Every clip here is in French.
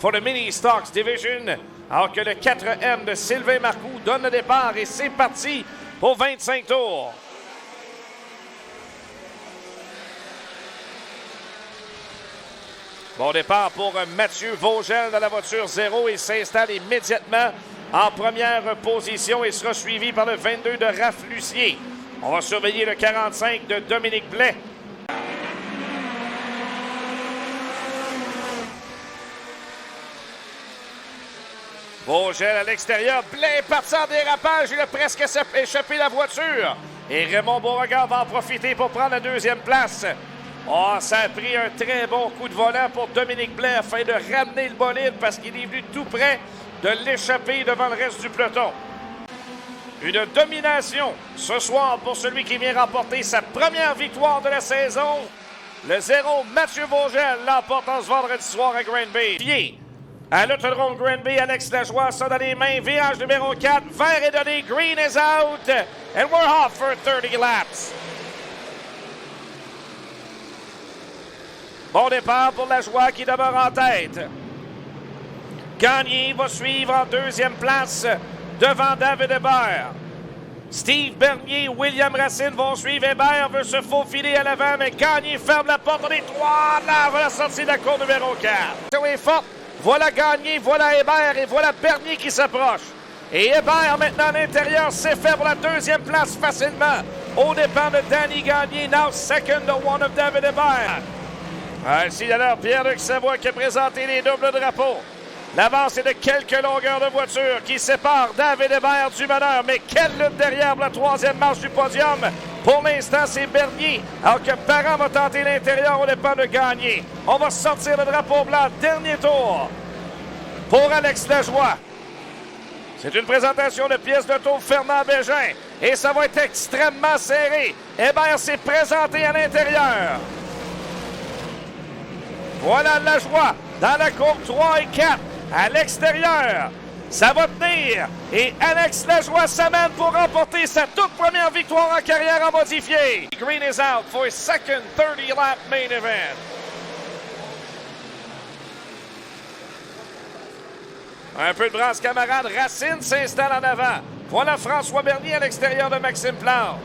for the Mini Stocks Division. Alors que le 4M de Sylvain Marcoux donne le départ et c'est parti pour 25 tours. Bon départ pour Mathieu Vogel dans la voiture 0 et s'installe immédiatement en première position et sera suivi par le 22 de Raph Lucier. On va surveiller le 45 de Dominique Blais. Vogel à l'extérieur, Blais parti en dérapage, il a presque échappé la voiture. Et Raymond Beauregard va en profiter pour prendre la deuxième place. Oh, ça a pris un très bon coup de volant pour Dominique Blais afin de ramener le bolide parce qu'il est venu tout près de l'échapper devant le reste du peloton. Une domination ce soir pour celui qui vient remporter sa première victoire de la saison. Le 0, Mathieu Vogel, l'emporte en ce vendredi soir à Granby. Pied à l'autodrome Granby, Alex Lajoie, ça dans les mains. Virage numéro 4, vert est donné, green is out. And we're off for 30 laps. Bon départ pour Lajoie qui demeure en tête. Gagné va suivre en deuxième place devant David Hébert. Steve Bernier, William Racine vont suivre. Hébert veut se faufiler à l'avant, mais Gagné ferme la porte. On est 3 là, à la sortie de la cour numéro 4. Est forte. Voilà Gagné, voilà Hébert et voilà Bernier qui s'approche. Et Hébert maintenant à l'intérieur s'est fait pour la deuxième place facilement. Au départ de Danny Gagné, now second to one of David Hébert. Ici alors Pierre-Luc Savoie qui a présenté les doubles drapeaux. L'avance est de quelques longueurs de voiture qui séparent David Hébert du meneur. Mais quelle lutte derrière pour la troisième marche du podium. Pour l'instant, c'est Bernier. Alors que Parent va tenter l'intérieur au départ de Gagné. On va sortir le drapeau blanc. Dernier tour pour Alex Lajoie. C'est une présentation de pièces d'auto Fernand Bégin. Et ça va être extrêmement serré. Hébert s'est présenté à l'intérieur. Voilà Lajoie dans la courbe 3 et 4. À l'extérieur, ça va tenir. Et Alex Lajoie s'amène pour remporter sa toute première victoire en carrière en modifié. Green is out for his second 30-lap main event. Un peu de brasse camarade. Racine s'installe en avant. Voilà François Bernier à l'extérieur de Maxime Plante.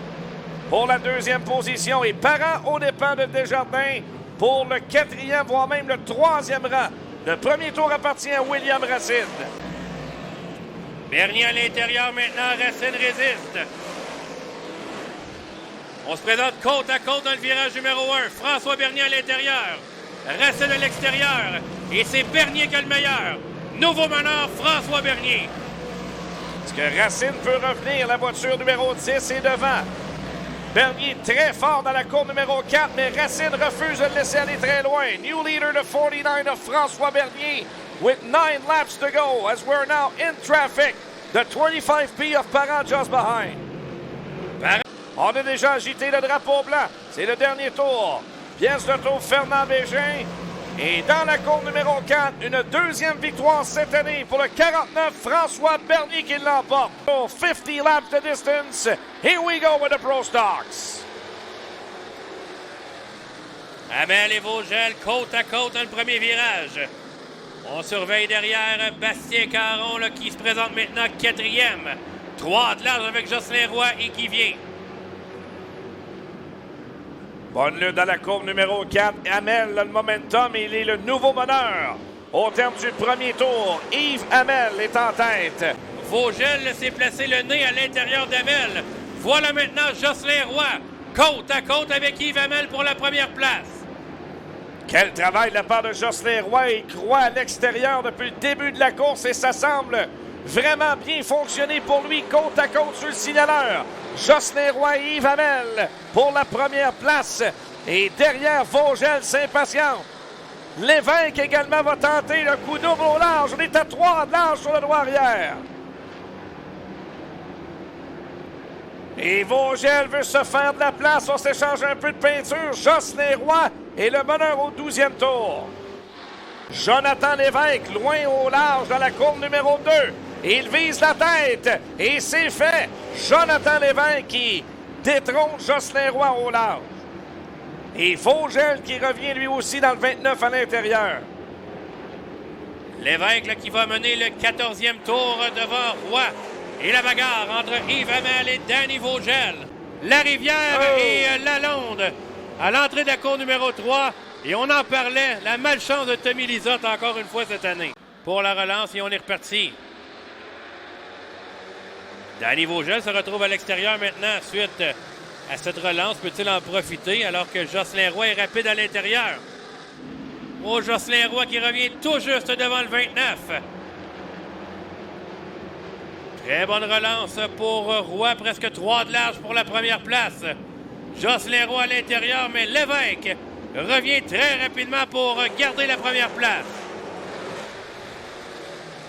Pour la deuxième position et Parent au dépens de Desjardins pour le quatrième, voire même le troisième rang. Le premier tour appartient à William Racine. Bernier à l'intérieur maintenant, Racine résiste. On se présente côte à côte dans le virage numéro 1. François Bernier à l'intérieur, Racine à l'extérieur. Et c'est Bernier qui a le meilleur. Nouveau meneur, François Bernier. Est-ce que Racine peut revenir? La voiture numéro 10 est devant. Bernier très fort dans la courbe numéro 4, mais Racine refuse de le laisser aller très loin. New leader de 49 of François Bernier with 9 laps to go as we're now in traffic. The 25P of Parent just behind. On a déjà agité le drapeau blanc. C'est le dernier tour. Pièce d'auto Fernand Bégin. Et dans la courbe numéro 4, une deuxième victoire cette année pour le 49, François Bernier qui l'emporte. 50 laps de distance. Here we go with the Pro Stocks. Hamel et Vogel côte à côte dans le premier virage. On surveille derrière Bastien Caron là, qui se présente maintenant quatrième. 3 de large avec Jocelyn Roy et qui vient. Bonne lutte dans la courbe numéro 4. Hamel a le momentum et il est le nouveau meneur. Au terme du premier tour, Yves Hamel est en tête. Vogel s'est placé le nez à l'intérieur d'Hamel. Voilà maintenant Jocelyn Roy, côte à côte avec Yves Hamel pour la première place. Quel travail de la part de Jocelyn Roy. Il croit à l'extérieur depuis le début de la course et ça semble vraiment bien fonctionner pour lui, côte à côte sur le signaleur. Jocelyn Roy et Yves Hamel pour la première place. Et derrière, Vogel s'impatiente. Lévesque également va tenter le coup double au large. On est à 3 de large sur le droit arrière. Et Vogel veut se faire de la place. On s'échange un peu de peinture. Jocelyn Roy est le meneur au 12e tour. Jonathan Lévesque, loin au large dans la courbe numéro 2. Il vise la tête. Et c'est fait. Jonathan Lévesque qui détrône Jocelyn Roy au large. Et Vogel qui revient lui aussi dans le 29 à l'intérieur. Lévesque là, qui va mener le 14e tour devant Roy. Et la bagarre entre Yves Hamel et Danny Vogel. La Rivière et Lalonde à l'entrée de la cour numéro 3. Et on en parlait, la malchance de Tommy Lizotte encore une fois cette année. Pour la relance et on est reparti. Danny Vogel se retrouve à l'extérieur maintenant suite à cette relance. Peut-il en profiter alors que Jocelyn Roy est rapide à l'intérieur? Oh, Jocelyn Roy qui revient tout juste devant le 29. Très bonne relance pour Roy, presque 3 de large pour la première place. Jocelyn Roy à l'intérieur, mais Lévesque revient très rapidement pour garder la première place.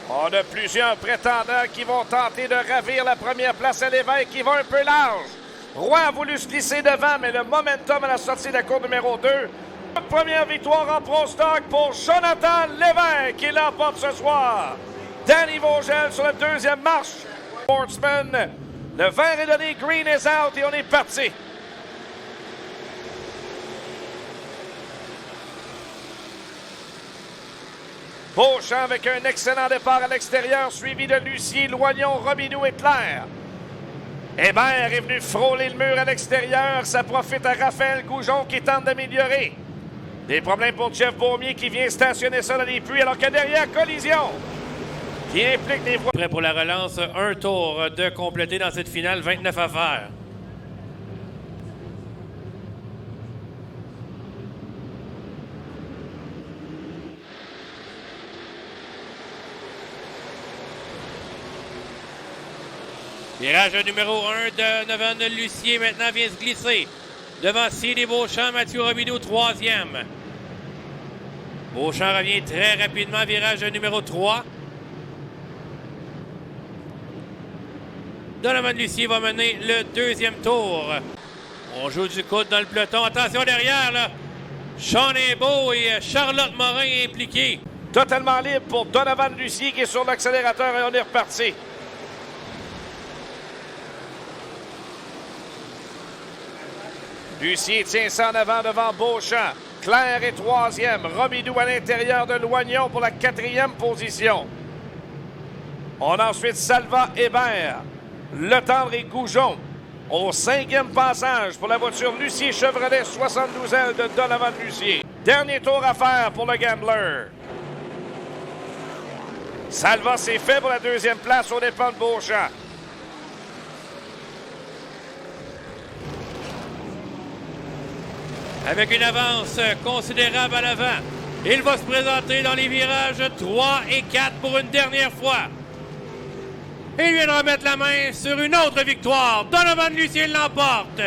On a plusieurs prétendants qui vont tenter de ravir la première place à Lévesque, qui va un peu large. Roy a voulu se glisser devant, mais le momentum à la sortie de la cour numéro 2. Première victoire en Pro Stock pour Jonathan Lévesque qui l'emporte ce soir. Danny Vogel sur la deuxième marche. Sportsman, le vert est donné, green is out et on est parti. Beauchamp avec un excellent départ à l'extérieur, suivi de Lucier, Loignon, Robidoux et Claire. Hébert est venu frôler le mur à l'extérieur. Ça profite à Raphaël Goujon qui tente d'améliorer. Des problèmes pour Jeff Beaumier qui vient stationner ça dans les puits alors que derrière, collision qui implique des voies. Prêt pour la relance, un tour de compléter dans cette finale, 29 à faire. Virage numéro 1 de Novan Lucier maintenant vient se glisser. Devant C.D. Beauchamp, Mathieu Robidoux, 3e. Beauchamp revient très rapidement, virage numéro 3. Donovan Lucier va mener le deuxième tour. On joue du coude dans le peloton. Attention derrière, là. Sean Imbeau et Charlotte Morin impliqués. Totalement libre pour Donovan Lucier qui est sur l'accélérateur et on est reparti. Lucier tient ça en avant devant Beauchamp. Claire est 3e. Robidoux à l'intérieur de Loignon pour la 4e position. On a ensuite Salva Hébert. Le Tendre et Goujon au 5e passage pour la voiture Lucier Chevrolet 72L de Donovan Lucier. Dernier tour à faire pour le Gambler. Salva s'est fait pour la 2e place au dépend de Beauchamp. Avec une avance considérable à l'avant, il va se présenter dans les virages 3 et 4 pour une dernière fois. Il vient de remettre la main sur une autre victoire. Donovan Lucier l'emporte.